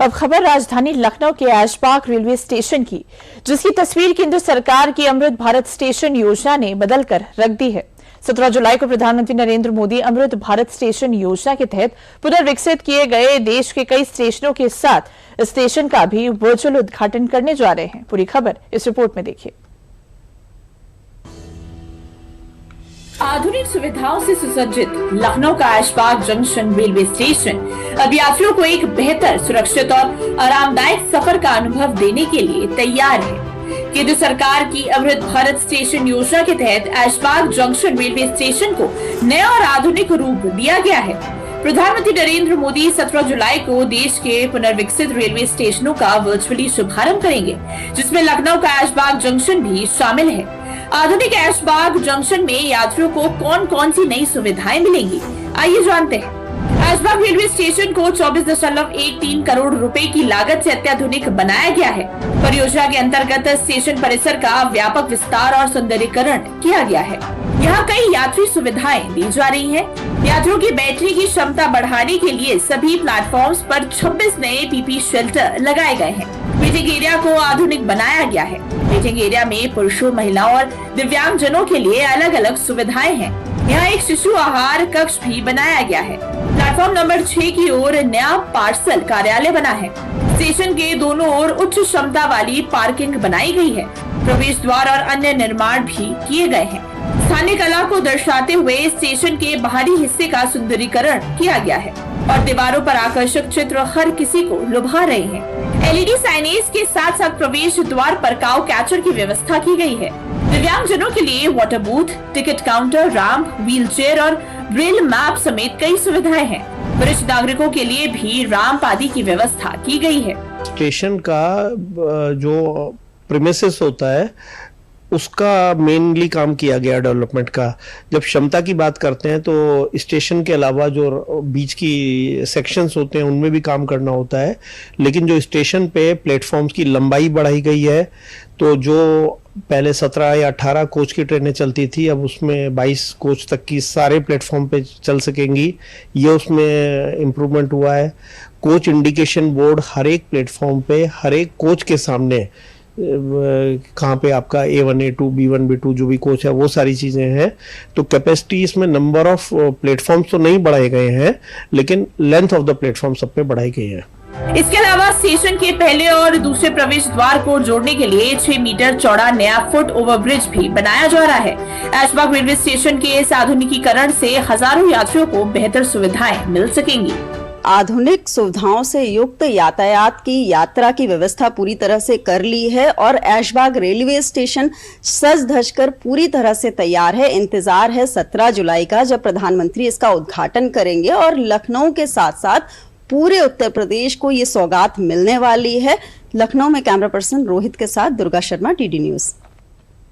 अब खबर राजधानी लखनऊ के ऐशबाग रेलवे स्टेशन की, जिसकी तस्वीर केंद्र सरकार की अमृत भारत स्टेशन योजना ने बदलकर रख दी है। 17 जुलाई को प्रधानमंत्री नरेंद्र मोदी अमृत भारत स्टेशन योजना के तहत पुनर्विकसित किए गए देश के कई स्टेशनों के साथ स्टेशन का भी वर्चुअल उद्घाटन करने जा रहे हैं। पूरी खबर इस रिपोर्ट में देखिए। आधुनिक सुविधाओं से सुसज्जित लखनऊ का ऐशबाग जंक्शन रेलवे स्टेशन अब यात्रियों को एक बेहतर, सुरक्षित और आरामदायक सफर का अनुभव देने के लिए तैयार है। केंद्र सरकार की अमृत भारत स्टेशन योजना के तहत ऐशबाग जंक्शन रेलवे स्टेशन को नया और आधुनिक रूप दिया गया है। प्रधानमंत्री नरेंद्र मोदी 17 जुलाई को देश के पुनर्विकसित रेलवे स्टेशनों का वर्चुअली शुभारंभ करेंगे, जिसमें लखनऊ का ऐशबाग जंक्शन भी शामिल है। आधुनिक ऐशबाग जंक्शन में यात्रियों को कौन कौन सी नई सुविधाएं मिलेंगी, आइए जानते हैं। ऐशबाग रेलवे स्टेशन को 24.13 करोड़ रुपए की लागत से अत्याधुनिक बनाया गया है। परियोजना के अंतर्गत स्टेशन परिसर का व्यापक विस्तार और सुंदरीकरण किया गया है। यहाँ कई यात्री सुविधाएं दी जा रही हैं। यात्रियों की बैटरी की क्षमता बढ़ाने के लिए सभी प्लेटफॉर्म्स पर 26 नए पीपी शेल्टर लगाए गए हैं। वेटिंग एरिया को आधुनिक बनाया गया है। वेटिंग एरिया में पुरुषों, महिलाओं और दिव्यांग जनों के लिए अलग अलग सुविधाएं हैं। यहाँ एक शिशु आहार कक्ष भी बनाया गया है। प्लेटफॉर्म नंबर 6 की ओर नया पार्सल कार्यालय बना है। स्टेशन के दोनों ओर उच्च क्षमता वाली पार्किंग बनाई गई है। प्रवेश द्वार और अन्य निर्माण भी किए गए हैं। स्थानीय कला को दर्शाते हुए स्टेशन के बाहरी हिस्से का सुंदरीकरण किया गया है और दीवारों पर आकर्षक चित्र हर किसी को लुभा रहे हैं। एलईडी साइनेज के साथ साथ प्रवेश द्वार पर काउ कैचर की व्यवस्था की गई है। दिव्यांग जनों के लिए water booth, ticket counter, ramp, wheelchair और ब्रेल मैप समेत कई सुविधाएं हैं। वरिष्ठ नागरिकों के लिए भी रैंप आदि की व्यवस्था की गई है। स्टेशन का जो प्रीमिसेस होता है उसका मेनली काम किया गया डेवलपमेंट का। जब क्षमता की बात करते हैं तो स्टेशन के अलावा जो बीच की सेक्शंस होते हैं उनमें भी काम करना होता है, लेकिन जो स्टेशन पे प्लेटफॉर्म्स की लंबाई बढ़ाई गई है, तो जो पहले 17 या 18 कोच की ट्रेनें चलती थी, अब उसमें 22 कोच तक की सारे प्लेटफॉर्म पे चल सकेंगी। ये उसमें इम्प्रूवमेंट हुआ है। कोच इंडिकेशन बोर्ड हर एक प्लेटफॉर्म पे, हर एक कोच के सामने कहाँ पे आपका A1, A2, B1, B2 जो भी कोच है वो सारी चीज़ें हैं। तो कैपेसिटी इसमें नंबर ऑफ प्लेटफॉर्म्स तो नहीं बढ़ाए गए हैं, लेकिन लेंथ ऑफ द प्लेटफॉर्म सब पे बढ़ाई गई है। इसके अलावा स्टेशन के पहले और दूसरे प्रवेश द्वार को जोड़ने के लिए 6 मीटर चौड़ा नया फुट ओवर ब्रिज भी बनाया जा रहा है। ऐशबाग रेलवे स्टेशन के इस आधुनिकीकरण से हजारों यात्रियों को बेहतर सुविधाएं मिल सकेंगी। आधुनिक सुविधाओं से युक्त यातायात की यात्रा की व्यवस्था पूरी तरह से कर ली है और ऐशबाग रेलवे स्टेशन सज धज कर पूरी तरह से तैयार है। इंतजार है 17 जुलाई का, जब प्रधानमंत्री इसका उद्घाटन करेंगे और लखनऊ के साथ साथ पूरे उत्तर प्रदेश को ये सौगात मिलने वाली है। लखनऊ में कैमरा पर्सन रोहित के साथ दुर्गा शर्मा, DD न्यूज।